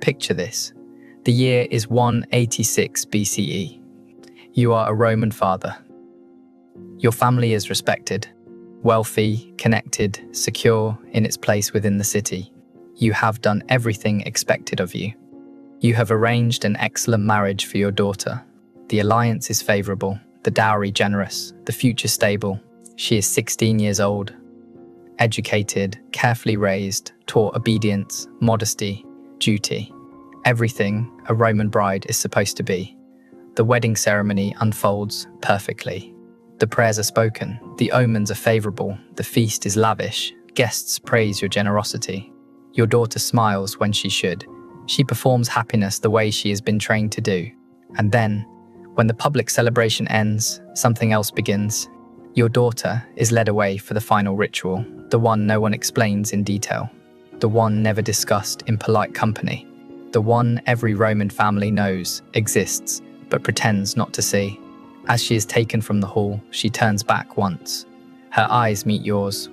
Picture this. The year is 186 BCE. You are a Roman father. Your family is respected, wealthy, connected, secure in its place within the city. You have done everything expected of you. You have arranged an excellent marriage for your daughter. The alliance is favorable, the dowry generous, the future stable. She is 16 years old, educated, carefully raised, taught obedience, modesty, duty. Everything a Roman bride is supposed to be. The wedding ceremony unfolds perfectly. The prayers are spoken, the omens are favorable, the feast is lavish, guests praise your generosity. Your daughter smiles when she should. She performs happiness the way she has been trained to do. And then, when the public celebration ends, something else begins. Your daughter is led away for the final ritual, the one no one explains in detail, the one never discussed in polite company, the one every Roman family knows exists but pretends not to see. As she is taken from the hall, she turns back once. Her eyes meet yours.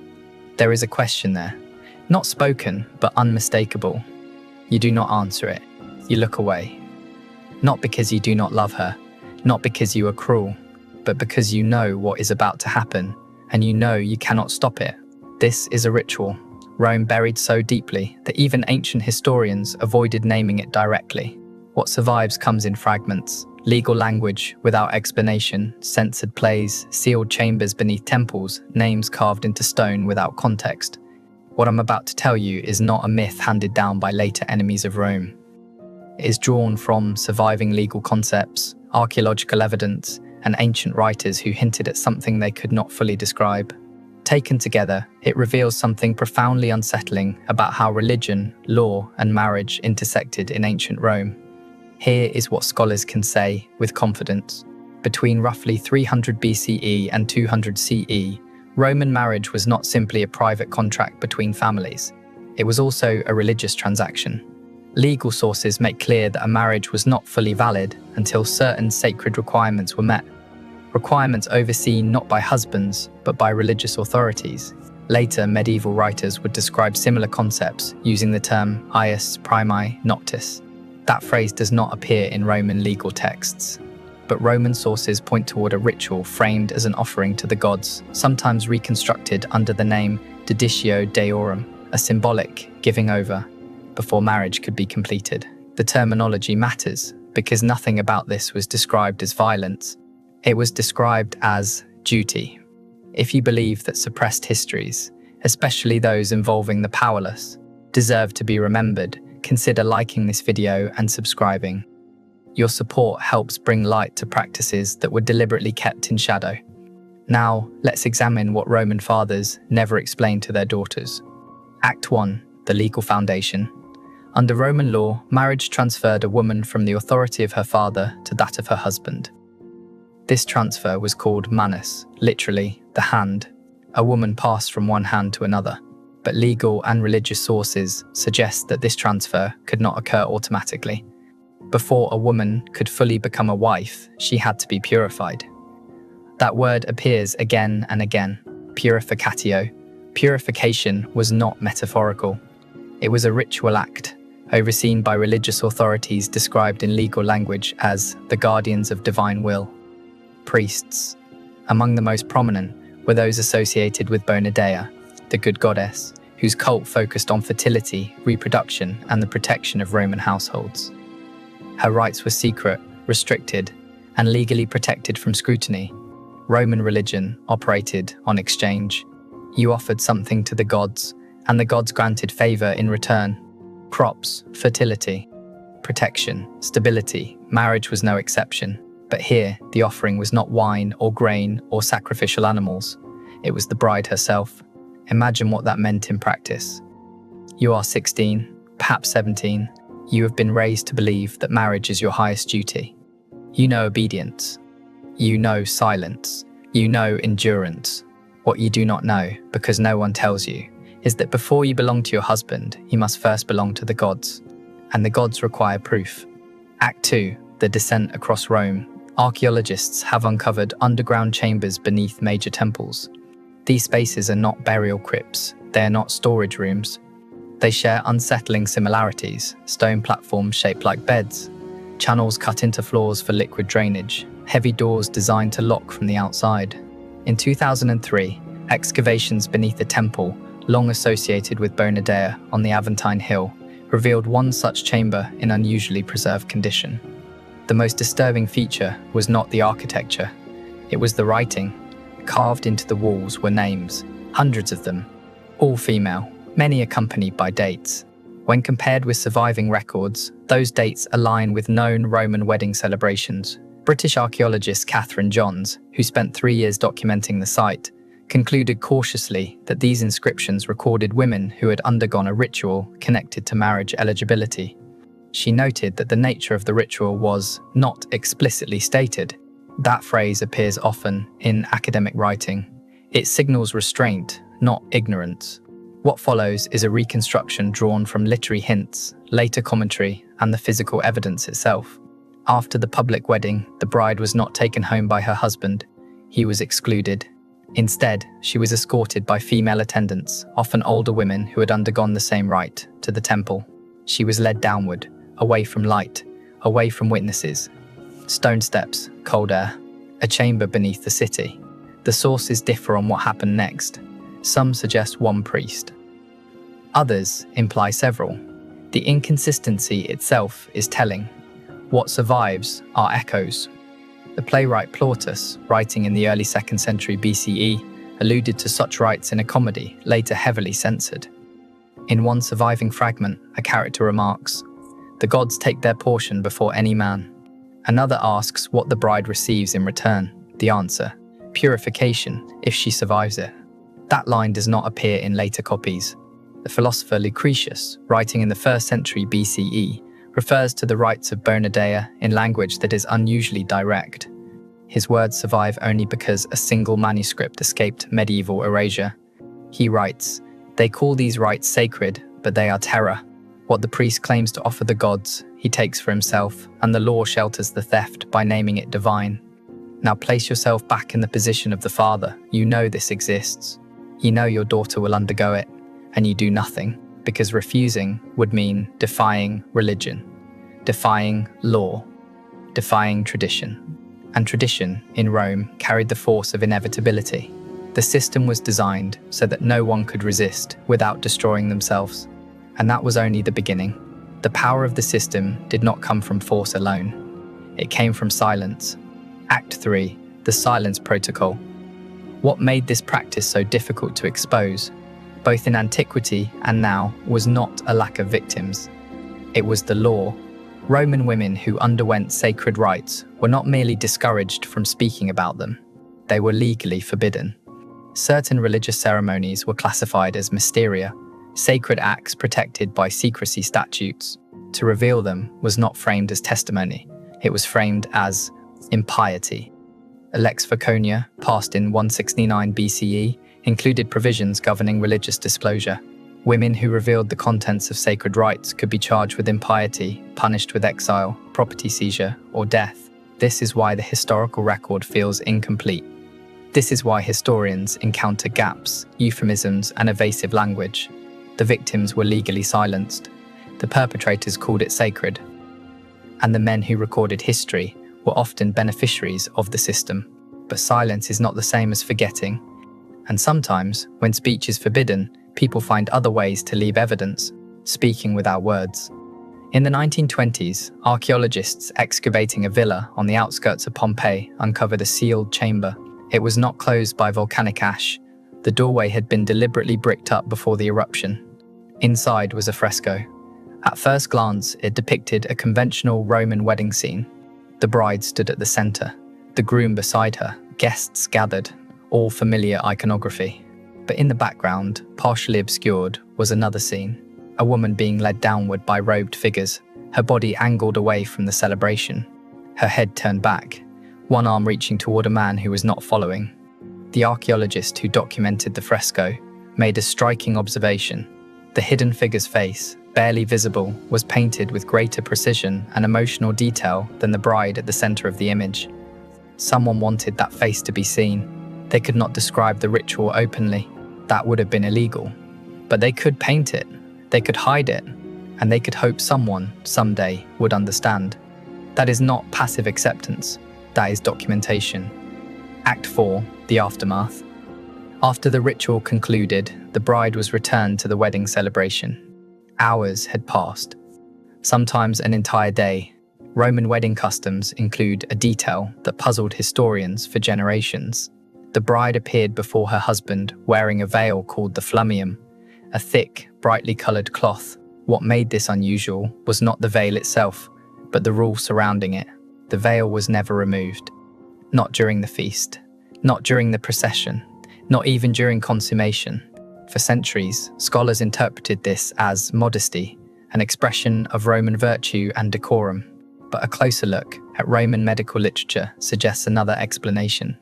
There is a question there, not spoken but unmistakable. You do not answer it. You look away. Not because you do not love her, not because you are cruel, but because you know what is about to happen, and you know you cannot stop it. This is a ritual, Rome buried so deeply that even ancient historians avoided naming it directly. What survives comes in fragments, legal language without explanation, censored plays, sealed chambers beneath temples, names carved into stone without context. What I'm about to tell you is not a myth handed down by later enemies of Rome. It is drawn from surviving legal concepts, archaeological evidence, and ancient writers who hinted at something they could not fully describe. Taken together, it reveals something profoundly unsettling about how religion, law, and marriage intersected in ancient Rome. Here is what scholars can say with confidence. Between roughly 300 BCE and 200 CE, Roman marriage was not simply a private contract between families. It was also a religious transaction. Legal sources make clear that a marriage was not fully valid until certain sacred requirements were met. Requirements overseen not by husbands, but by religious authorities. Later, medieval writers would describe similar concepts using the term ius primi noctis. That phrase does not appear in Roman legal texts, but Roman sources point toward a ritual framed as an offering to the gods, sometimes reconstructed under the name deditio deorum, a symbolic giving over before marriage could be completed. The terminology matters because nothing about this was described as violence. It was described as duty. If you believe that suppressed histories, especially those involving the powerless, deserve to be remembered, consider liking this video and subscribing. Your support helps bring light to practices that were deliberately kept in shadow. Now, let's examine what Roman fathers never explained to their daughters. Act 1. The legal foundation. Under Roman law, marriage transferred a woman from the authority of her father to that of her husband. This transfer was called manus, literally, the hand. A woman passed from one hand to another. But legal and religious sources suggest that this transfer could not occur automatically. Before a woman could fully become a wife, she had to be purified. That word appears again and again, purificatio. Purification was not metaphorical. It was a ritual act, overseen by religious authorities described in legal language as the guardians of divine will. Priests. Among the most prominent were those associated with Bonadea, the good goddess, whose cult focused on fertility, reproduction, and the protection of Roman households. Her rites were secret, restricted, and legally protected from scrutiny. Roman religion operated on exchange. You offered something to the gods, and the gods granted favor in return. Crops, fertility, protection, stability. Marriage was no exception. But here, the offering was not wine or grain or sacrificial animals. It was the bride herself. Imagine what that meant in practice. You are 16, perhaps 17. You have been raised to believe that marriage is your highest duty. You know obedience. You know silence. You know endurance. What you do not know, because no one tells you, is that before you belong to your husband, you must first belong to the gods. And the gods require proof. Act 2. The descent across Rome. Archaeologists have uncovered underground chambers beneath major temples. These spaces are not burial crypts. They are not storage rooms. They share unsettling similarities: stone platforms shaped like beds, channels cut into floors for liquid drainage, heavy doors designed to lock from the outside. In 2003, excavations beneath the temple, long associated with Bona Dea on the Aventine Hill, revealed one such chamber in unusually preserved condition. The most disturbing feature was not the architecture, it was the writing. Carved into the walls were names, hundreds of them, all female, many accompanied by dates. When compared with surviving records, those dates align with known Roman wedding celebrations. British archaeologist Catherine Johns, who spent 3 years documenting the site, concluded cautiously that these inscriptions recorded women who had undergone a ritual connected to marriage eligibility. She noted that the nature of the ritual was not explicitly stated. That phrase appears often in academic writing. It signals restraint, not ignorance. What follows is a reconstruction drawn from literary hints, later commentary, and the physical evidence itself. After the public wedding, the bride was not taken home by her husband. He was excluded. Instead, she was escorted by female attendants, often older women who had undergone the same rite, to the temple. She was led downward, away from light, away from witnesses. Stone steps, cold air, a chamber beneath the city. The sources differ on what happened next. Some suggest one priest. Others imply several. The inconsistency itself is telling. What survives are echoes. The playwright Plautus, writing in the early 2nd century BCE, alluded to such rites in a comedy, later heavily censored. In one surviving fragment, a character remarks, "The gods take their portion before any man." Another asks what the bride receives in return. The answer, purification, if she survives it. That line does not appear in later copies. The philosopher Lucretius, writing in the 1st century BCE, refers to the rites of Bona Dea in language that is unusually direct. His words survive only because a single manuscript escaped medieval erasure. He writes, "They call these rites sacred, but they are terror. What the priest claims to offer the gods, he takes for himself, and the law shelters the theft by naming it divine. Now place yourself back in the position of the father. You know this exists. You know your daughter will undergo it, and you do nothing, because refusing would mean defying religion, defying law, defying tradition." And tradition, in Rome, carried the force of inevitability. The system was designed so that no one could resist without destroying themselves. And that was only the beginning. The power of the system did not come from force alone. It came from silence. Act 3, the Silence Protocol. What made this practice so difficult to expose, both in antiquity and now, was not a lack of victims. It was the law. Roman women who underwent sacred rites were not merely discouraged from speaking about them. They were legally forbidden. Certain religious ceremonies were classified as mysteria, sacred acts protected by secrecy statutes. To reveal them was not framed as testimony. It was framed as impiety. Lex Faconia, passed in 169 BCE, included provisions governing religious disclosure. Women who revealed the contents of sacred rites could be charged with impiety, punished with exile, property seizure, or death. This is why the historical record feels incomplete. This is why historians encounter gaps, euphemisms, and evasive language. The victims were legally silenced. The perpetrators called it sacred. And the men who recorded history were often beneficiaries of the system. But silence is not the same as forgetting. And sometimes, when speech is forbidden, people find other ways to leave evidence, speaking without words. In the 1920s, archaeologists excavating a villa on the outskirts of Pompeii uncovered a sealed chamber. It was not closed by volcanic ash. The doorway had been deliberately bricked up before the eruption. Inside was a fresco. At first glance, it depicted a conventional Roman wedding scene. The bride stood at the center, the groom beside her, guests gathered, all familiar iconography. But in the background, partially obscured, was another scene. A woman being led downward by robed figures, her body angled away from the celebration. Her head turned back, one arm reaching toward a man who was not following. The archaeologist who documented the fresco made a striking observation. The hidden figure's face, barely visible, was painted with greater precision and emotional detail than the bride at the center of the image. Someone wanted that face to be seen. They could not describe the ritual openly. That would have been illegal. But they could paint it. They could hide it, and they could hope someone, someday, would understand. That is not passive acceptance, that is documentation. Act 4, the aftermath. After the ritual concluded, the bride was returned to the wedding celebration. Hours had passed, sometimes an entire day. Roman wedding customs include a detail that puzzled historians for generations. The bride appeared before her husband wearing a veil called the flammium, a thick, brightly coloured cloth. What made this unusual was not the veil itself, but the rule surrounding it. The veil was never removed. Not during the feast, not during the procession, not even during consummation. For centuries, scholars interpreted this as modesty, an expression of Roman virtue and decorum. But a closer look at Roman medical literature suggests another explanation.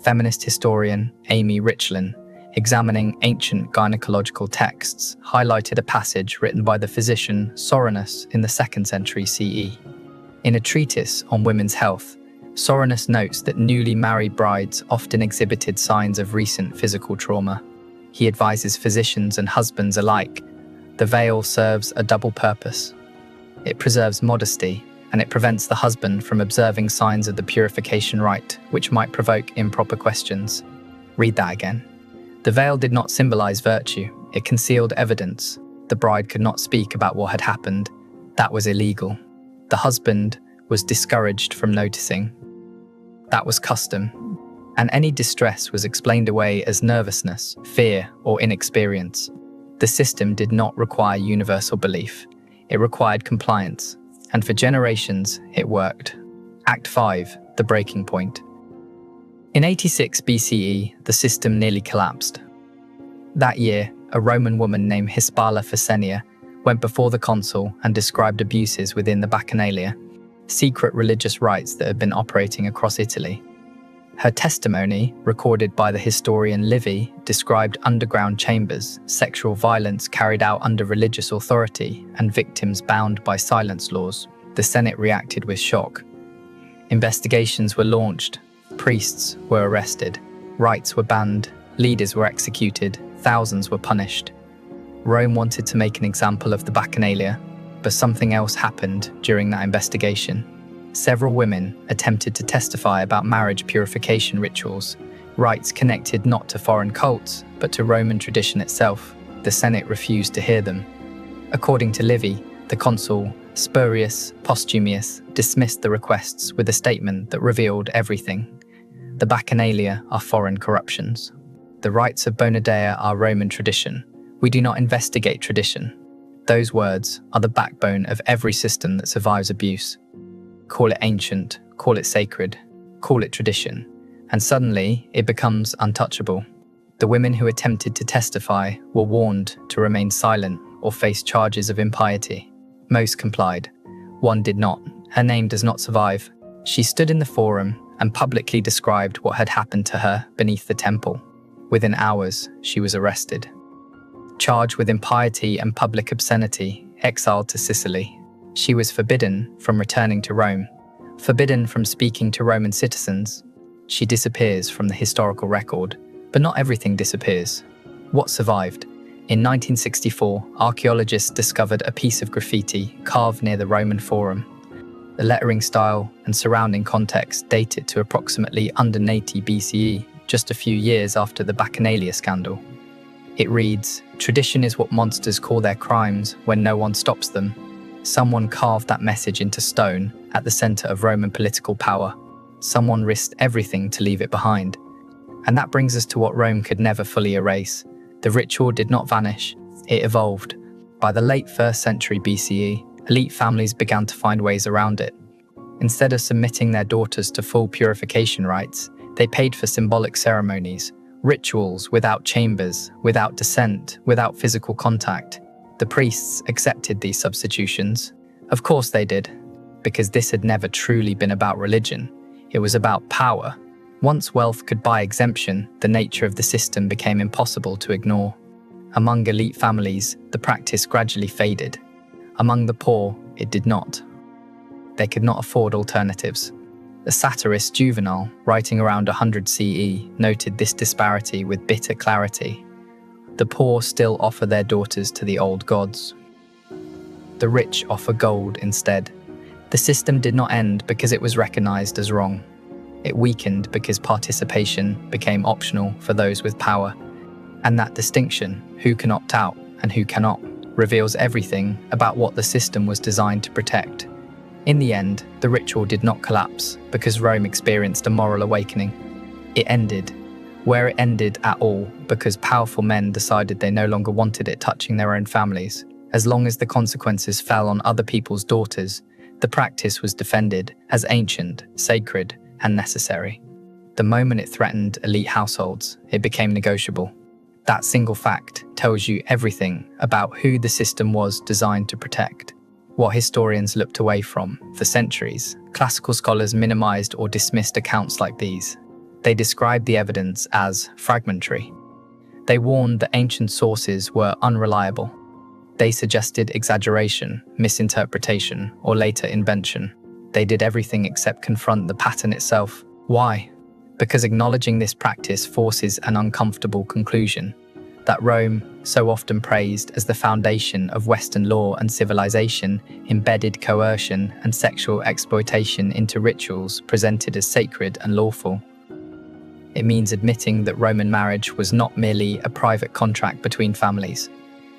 Feminist historian Amy Richlin, examining ancient gynecological texts, highlighted a passage written by the physician Soranus in the 2nd century CE. In a treatise on women's health, Soranus notes that newly married brides often exhibited signs of recent physical trauma. He advises physicians and husbands alike, the veil serves a double purpose. It preserves modesty, and it prevents the husband from observing signs of the purification rite, which might provoke improper questions. Read that again. The veil did not symbolize virtue, it concealed evidence. The bride could not speak about what had happened. That was illegal. The husband was discouraged from noticing. That was custom, and any distress was explained away as nervousness, fear, or inexperience. The system did not require universal belief. It required compliance, and for generations, it worked. Act 5, the breaking point. In 86 BCE, the system nearly collapsed. That year, a Roman woman named Hispala Phoenicia went before the consul and described abuses within the Bacchanalia, secret religious rites that had been operating across Italy. Her testimony, recorded by the historian Livy, described underground chambers, sexual violence carried out under religious authority, and victims bound by silence laws. The Senate reacted with shock. Investigations were launched, priests were arrested, rites were banned, leaders were executed, thousands were punished. Rome wanted to make an example of the Bacchanalia, but something else happened during that investigation. Several women attempted to testify about marriage purification rituals, rites connected not to foreign cults, but to Roman tradition itself. The Senate refused to hear them. According to Livy, the consul Spurius Postumius dismissed the requests with a statement that revealed everything. The Bacchanalia are foreign corruptions. The rites of Bonadea are Roman tradition. We do not investigate tradition. Those words are the backbone of every system that survives abuse. Call it ancient, call it sacred, call it tradition, and suddenly it becomes untouchable. The women who attempted to testify were warned to remain silent or face charges of impiety. Most complied. One did not. Her name does not survive. She stood in the forum and publicly described what had happened to her beneath the temple. Within hours, she was arrested. Charged with impiety and public obscenity, exiled to Sicily. She was forbidden from returning to Rome, forbidden from speaking to Roman citizens. She disappears from the historical record, but not everything disappears. What survived? In 1964, archaeologists discovered a piece of graffiti carved near the Roman Forum. The lettering style and surrounding context date it to approximately 180 BCE, just a few years after the Bacchanalia scandal. It reads, "Tradition is what monsters call their crimes when no one stops them." Someone carved that message into stone at the center of Roman political power. Someone risked everything to leave it behind. And that brings us to what Rome could never fully erase. The ritual did not vanish, it evolved. By the late 1st century BCE, elite families began to find ways around it. Instead of submitting their daughters to full purification rites, they paid for symbolic ceremonies, rituals without chambers, without descent, without physical contact. The priests accepted these substitutions. Of course they did, because this had never truly been about religion. It was about power. Once wealth could buy exemption, the nature of the system became impossible to ignore. Among elite families, the practice gradually faded. Among the poor, it did not. They could not afford alternatives. The satirist Juvenal, writing around 100 CE, noted this disparity with bitter clarity. The poor still offer their daughters to the old gods. The rich offer gold instead. The system did not end because it was recognized as wrong. It weakened because participation became optional for those with power. And that distinction, who can opt out and who cannot, reveals everything about what the system was designed to protect. In the end, the ritual did not collapse because Rome experienced a moral awakening. It ended, where it ended at all, because powerful men decided they no longer wanted it touching their own families. As long as the consequences fell on other people's daughters, the practice was defended as ancient, sacred, and necessary. The moment it threatened elite households, it became negotiable. That single fact tells you everything about who the system was designed to protect. What historians looked away from for centuries, classical scholars minimized or dismissed accounts like these. They described the evidence as fragmentary. They warned that ancient sources were unreliable. They suggested exaggeration, misinterpretation, or later invention. They did everything except confront the pattern itself. Why? Because acknowledging this practice forces an uncomfortable conclusion: that Rome, so often praised as the foundation of Western law and civilization, embedded coercion and sexual exploitation into rituals presented as sacred and lawful. It means admitting that Roman marriage was not merely a private contract between families.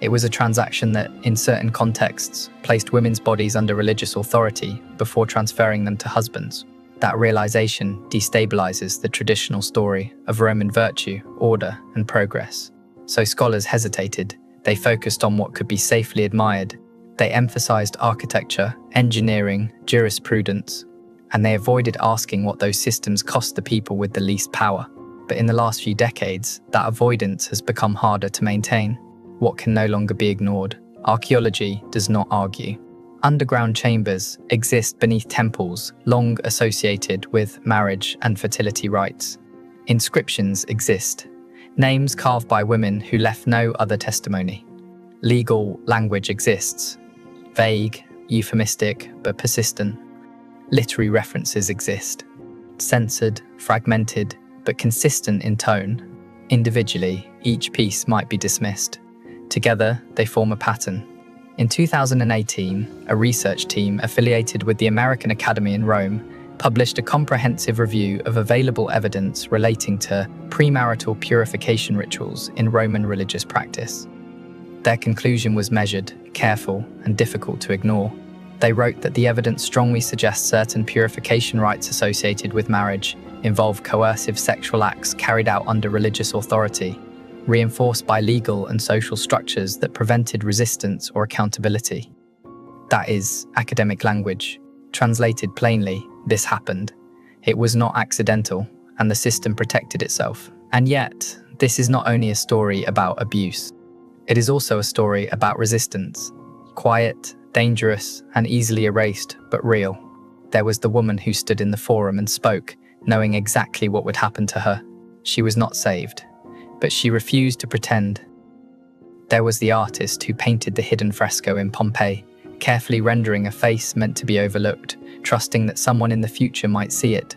It was a transaction that, in certain contexts, placed women's bodies under religious authority before transferring them to husbands. That realization destabilizes the traditional story of Roman virtue, order, and progress. So scholars hesitated. They focused on what could be safely admired. They emphasized architecture, engineering, jurisprudence, and they avoided asking what those systems cost the people with the least power. But in the last few decades, that avoidance has become harder to maintain. What can no longer be ignored? Archaeology does not argue. Underground chambers exist beneath temples long associated with marriage and fertility rites. Inscriptions exist, names carved by women who left no other testimony. Legal language exists, vague, euphemistic, but persistent. Literary references exist, censored, fragmented, but consistent in tone. Individually, each piece might be dismissed. Together, they form a pattern. In 2018, a research team affiliated with the American Academy in Rome published a comprehensive review of available evidence relating to premarital purification rituals in Roman religious practice. Their conclusion was measured, careful, and difficult to ignore. They wrote that the evidence strongly suggests certain purification rites associated with marriage involve coercive sexual acts carried out under religious authority, reinforced by legal and social structures that prevented resistance or accountability. That is academic language. Translated plainly, this happened. It was not accidental, and the system protected itself. And yet, this is not only a story about abuse. It is also a story about resistance. Quiet, dangerous, and easily erased, but real. There was the woman who stood in the forum and spoke, knowing exactly what would happen to her. She was not saved, but she refused to pretend. There was the artist who painted the hidden fresco in Pompeii, carefully rendering a face meant to be overlooked, trusting that someone in the future might see it.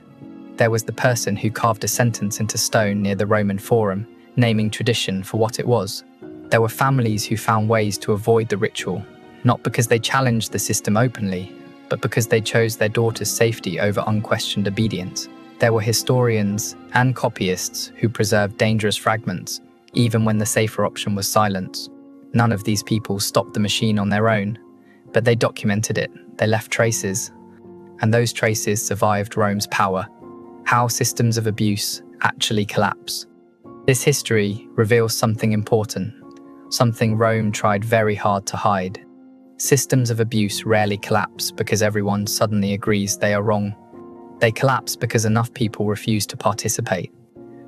There was the person who carved a sentence into stone near the Roman Forum, naming tradition for what it was. There were families who found ways to avoid the ritual, not because they challenged the system openly, but because they chose their daughter's safety over unquestioned obedience. There were historians and copyists who preserved dangerous fragments, even when the safer option was silence. None of these people stopped the machine on their own, but they documented it, they left traces, and those traces survived Rome's power. How systems of abuse actually collapse. This history reveals something important, something Rome tried very hard to hide. Systems of abuse rarely collapse because everyone suddenly agrees they are wrong. They collapse because enough people refuse to participate,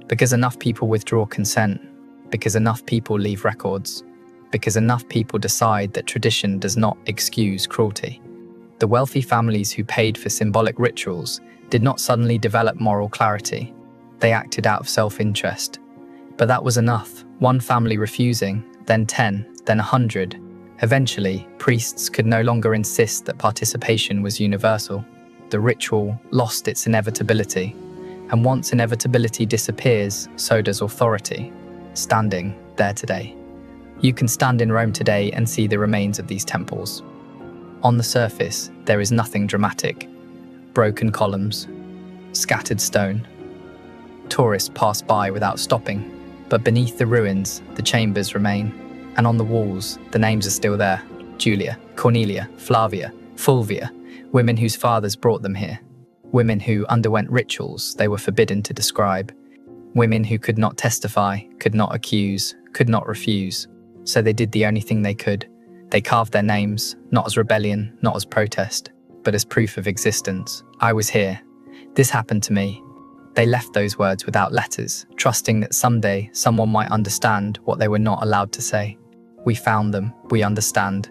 because enough people withdraw consent, because enough people leave records, because enough people decide that tradition does not excuse cruelty. The wealthy families who paid for symbolic rituals did not suddenly develop moral clarity. They acted out of self-interest. But that was enough. One family refusing, then 10, then 100. Eventually, priests could no longer insist that participation was universal. The ritual lost its inevitability. And once inevitability disappears, so does authority, standing there today. You can stand in Rome today and see the remains of these temples. On the surface, there is nothing dramatic. Broken columns, scattered stone. Tourists pass by without stopping, but beneath the ruins, the chambers remain. And on the walls, the names are still there. Julia, Cornelia, Flavia, Fulvia, women whose fathers brought them here. Women who underwent rituals they were forbidden to describe. Women who could not testify, could not accuse, could not refuse. So they did the only thing they could. They carved their names, not as rebellion, not as protest, but as proof of existence. I was here. This happened to me. They left those words without letters, trusting that someday someone might understand what they were not allowed to say. We found them, we understand,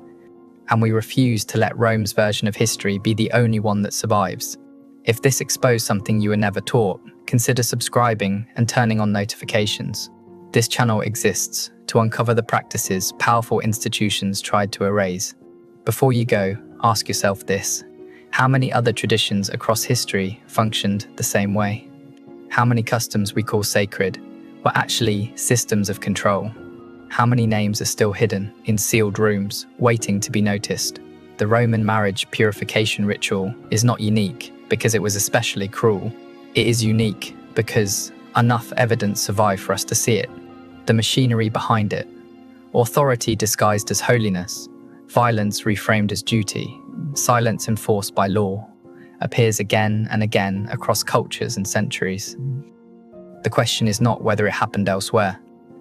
and we refuse to let Rome's version of history be the only one that survives. If this exposed something you were never taught, consider subscribing and turning on notifications. This channel exists to uncover the practices powerful institutions tried to erase. Before you go, ask yourself this: how many other traditions across history functioned the same way? How many customs we call sacred were actually systems of control? How many names are still hidden in sealed rooms, waiting to be noticed? The Roman marriage purification ritual is not unique because it was especially cruel. It is unique because enough evidence survived for us to see it. The machinery behind it, authority disguised as holiness, violence reframed as duty, silence enforced by law, appears again and again across cultures and centuries. The question is not whether it happened elsewhere.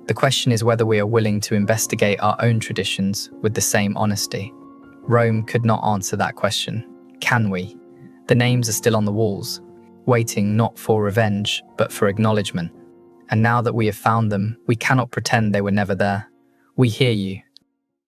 The question is whether we are willing to investigate our own traditions with the same honesty. Rome could not answer that question. Can we? The names are still on the walls, waiting not for revenge, but for acknowledgement. And now that we have found them, we cannot pretend they were never there. We hear you.